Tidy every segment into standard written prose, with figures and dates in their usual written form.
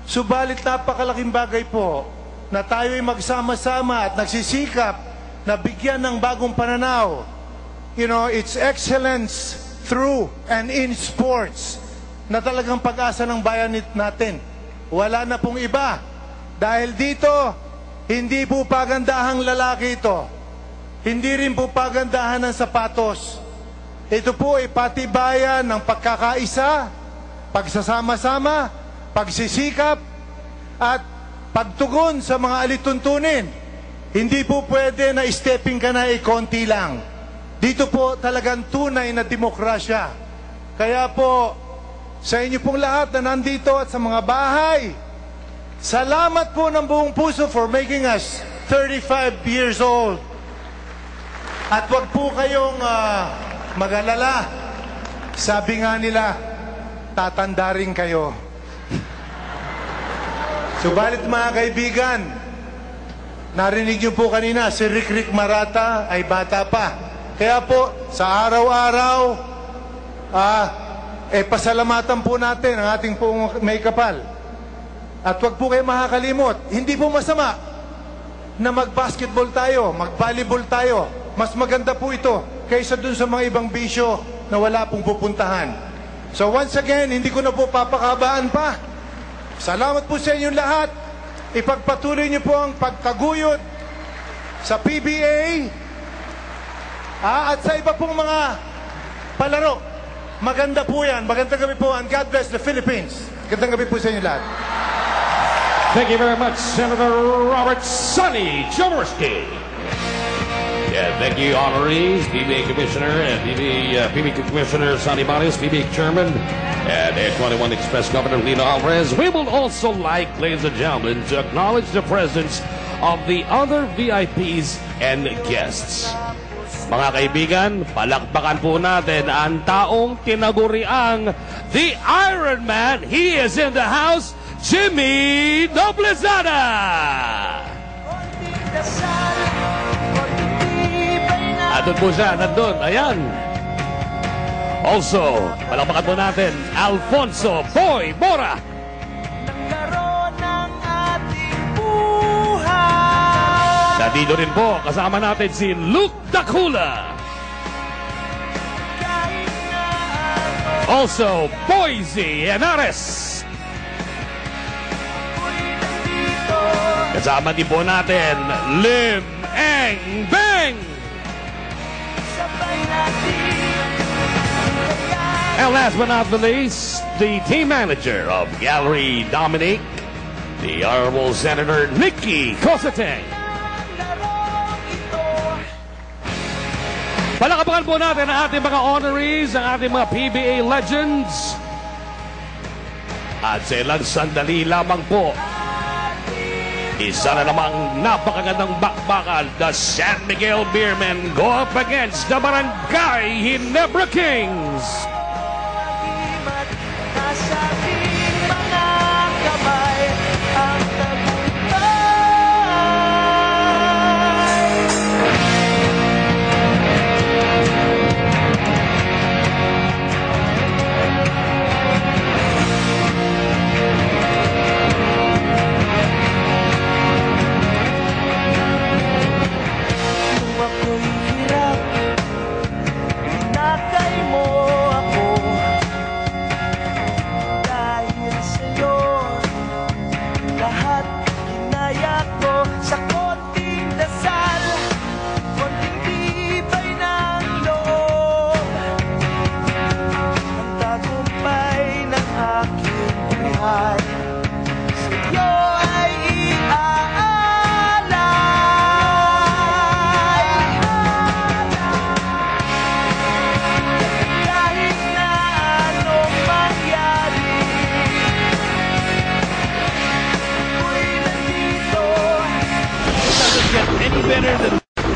Subalit napakalaking bagay po na tayo'y magsama-sama at nagsisikap na bigyan ng bagong pananaw. You know, it's excellence through and in sports na talagang pag-asa ng bayan natin. Wala na pong iba. Dahil dito, hindi po pagandahang lalaki ito. Hindi rin po pagandahan ng sapatos. Ito po ay patibayan ng pagkakaisa, pagsasama-sama, pagsisikap, at pagtugon sa mga alituntunin. Hindi po pwede na stepping ka na konti lang. Dito po talagang tunay na demokrasya. Kaya po, sa inyo pong lahat na nandito at sa mga bahay, salamat po ng buong puso for making us 35 years old. At wag po kayong mag-alala. Sabi nga nila, tatanda rin kayo. Subalit mga kaibigan, narinig niyo po kanina, si Rick Marata ay bata pa. Kaya po, sa araw-araw, pasalamatan po natin ang ating pong may kapal. At wag po kayo makakalimot, hindi po masama na mag-basketball tayo, mag-volleyball tayo. Mas maganda po ito kaysa dun sa mga ibang bisyo na wala pong pupuntahan. So once again, hindi ko na po papakabaan pa. Salamat po sa inyong lahat. Ipagpatuloy niyo po ang pagtaguyod sa PBA at sa iba pong mga palaro. Maganda po yan. Magandang gabi po and God bless the Philippines. Magandang gabi po sa inyo lahat. Thank you very much, Senator Robert Sonny Jaworski. Yeah, thank you, honorees, PBA Commissioner and PBA Commissioner Sonny Barrios, PBA Chairman, and Air 21 Express Governor Lino Alvarez. We will also like, ladies and gentlemen, to acknowledge the presence of the other VIPs and guests. Mga kaibigan, palakpakan po natin ang taong tinaguriang the Iron Man. He is in the house, Jimmy Noblezada. Doon po siya, nandun, ayan. Also, palakpakan po natin, Alfonso Boy Mora. Nandito rin po, kasama natin si Luke Dacula. Also, Boise Henares. Kasama din po natin, Lim Eng Beng. And last but not the least, the team manager of Gallery Dominique, the Honorable Senator Nikki Cosateng. Palakpakan po natin ang ating mga honorees, ang ating mga PBA legends. At sa ilang sandali lamang po, isa na namang napakagandang bakbakan, the San Miguel Beermen go up against the Barangay Ginebra Kings.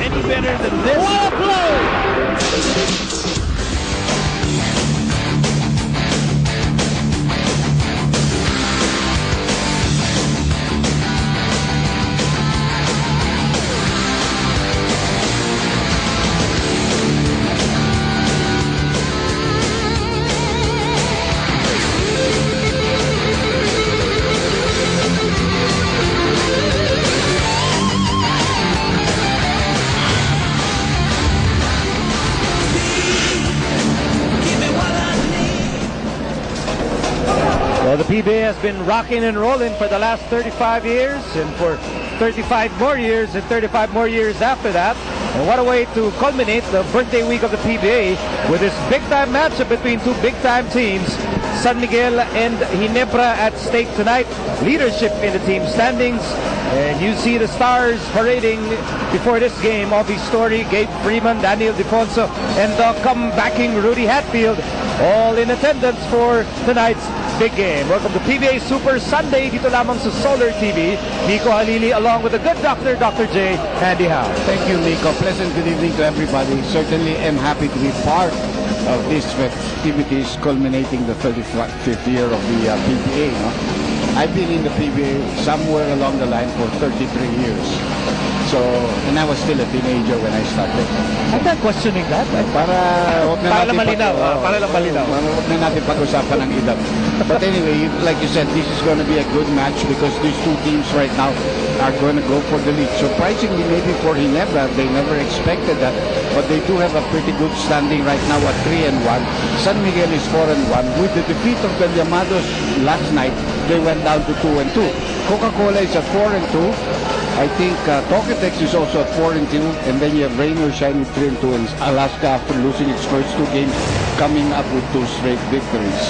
Any better than this. What a blow! PBA has been rocking and rolling for the last 35 years, and for 35 more years, and 35 more years after that. And what a way to culminate the birthday week of the PBA with this big-time matchup between two big-time teams. San Miguel and Ginebra at stake tonight. Leadership in the team standings. And you see the stars parading before this game. Ovi Story, Gabe Freeman, Daniel Defonso, and the comebacking Rudy Hatfield, all in attendance for tonight's big game. Welcome to PBA Super Sunday dito lamang sa Solar TV. Nico Halili along with the good doctor, Dr. J. Andy Howe. Thank you, Nico. Pleasant good evening to everybody. Certainly am happy to be part of these festivities culminating the 35th year of the PBA. No? I've been in the PBA somewhere along the line for 33 years. So, and I was still a teenager when I started. I'm not questioning that. Para wag na Para natin lang malinaw. Para lang malinaw. Wag na natin pag-usapan ng edad. But anyway, like you said, this is going to be a good match because these two teams right now are going to go for the lead. Surprisingly, maybe for Ginebra, they never expected that. But they do have a pretty good standing right now at 3-1. San Miguel is 4-1. With the defeat of the Llamados last night, they went down to 2-2. Coca-Cola is at 4-2. I think Tokatex is also at 4-2, and then you have Rainier Shine with 3-2, and Alaska, after losing its first two games, coming up with 2 straight victories.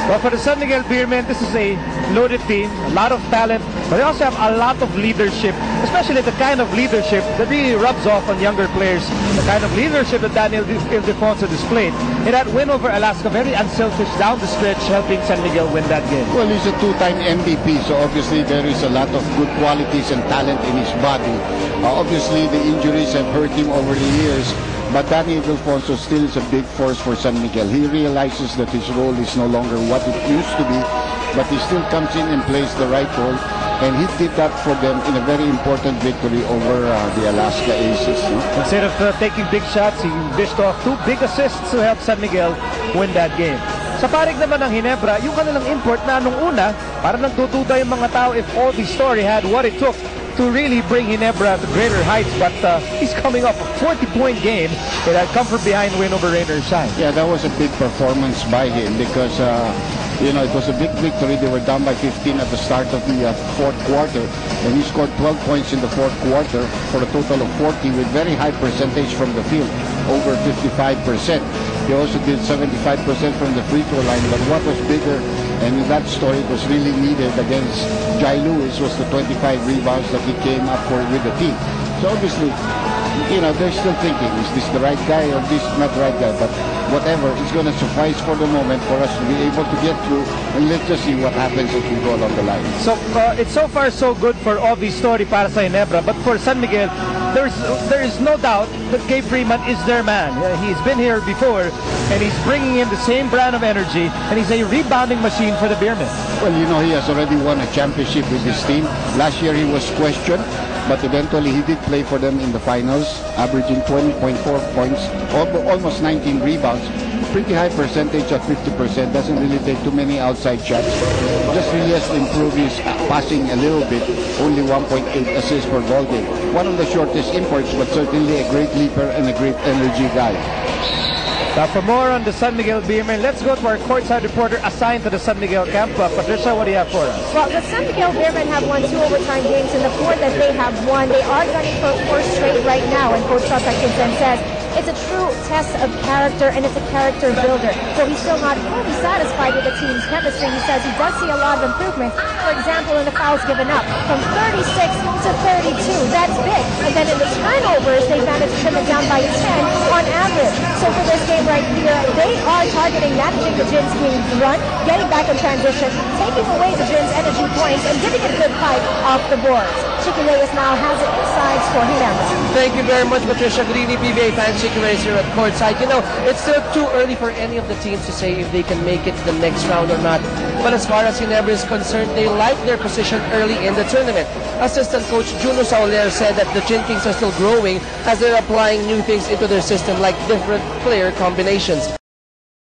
Well, for the San Miguel Beermen, this is a loaded team, a lot of talent, but they also have a lot of leadership, especially the kind of leadership that really rubs off on younger players, the kind of leadership that Daniel Ildefonso displayed in that win over Alaska, very unselfish down the stretch, helping San Miguel win that game. Well, he's a 2-time MVP, so obviously there is a lot of good qualities and talent in his body. Obviously, the injuries have hurt him over the years, but Daniel Ildefonso still is a big force for San Miguel. He realizes that his role is no longer what it used to be, but he still comes in and plays the right role, and he did that for them in a very important victory over the Alaska Aces. No? Instead of taking big shots, he dished off 2 big assists to help San Miguel win that game. Sa parig naman ng Ginebra, yung kanilang import na nung una, para nagdududa yung mga tao if Ovi Story had what it took to really bring Ginebra to greater heights, but he's coming off a 40-point game in that comfort behind win over Rainier Shine. Yeah, that was a big performance by him because you know, it was a big victory. They were down by 15 at the start of the fourth quarter, and he scored 12 points in the fourth quarter for a total of 40 with very high percentage from the field, over 55%. He also did 75% from the free throw line, but what was bigger, and in that story it was really needed against Jai Lewis, was the 25 rebounds that he came up for with the team. So obviously, you know, they're still thinking, is this the right guy or this not the right guy? But whatever, it's going to suffice for the moment for us to be able to get through, and let's just see what happens if we go along the line. So it's so far so good for Ovi Story para sa Ginebra, but for San Miguel, there is no doubt that Gabe Freeman is their man. He's been here before, and he's bringing in the same brand of energy, and he's a rebounding machine for the Beermen. Well, you know, he has already won a championship with his team. Last year he was questioned, but eventually he did play for them in the finals, averaging 20.4 points, almost 19 rebounds. Pretty high percentage at 50%. Doesn't really take too many outside shots. Just really has to improve his passing a little bit. Only 1.8 assists per ball game. One of the shortest imports, but certainly a great leaper and a great energy guy. Now, for more on the San Miguel Beermen, let's go to our courtside reporter assigned to the San Miguel camp. Patricia, what do you have for us? Well, the San Miguel Beermen have won 2 overtime games in the 4 that they have won. They are gunning for 4 straight right now, and Coach Chuck Atkinson says it's a true test of character, and it's a character builder. So he's still not fully satisfied with the team's chemistry. He says he does see a lot of improvement. For example, in the fouls given up, from 36 to 32. That's big. And then in the turnovers, they managed to trim it down by 10 on average. So for this game right here, they are targeting managing the Gins' team's run, getting back in transition, taking away the Gins' energy points, and giving it a good fight off the boards. Chicky Reyes now has it sides for Ginebra. Thank you very much, Patricia. Good evening, PBA fans. Chicky Reyes here at courtside. You know, it's still too early for any of the teams to say if they can make it to the next round or not. But as far as Ginebra is concerned, they like their position early in the tournament. Assistant coach Juno Sauler said that the Gin Kings are still growing as they're applying new things into their system, like different player combinations.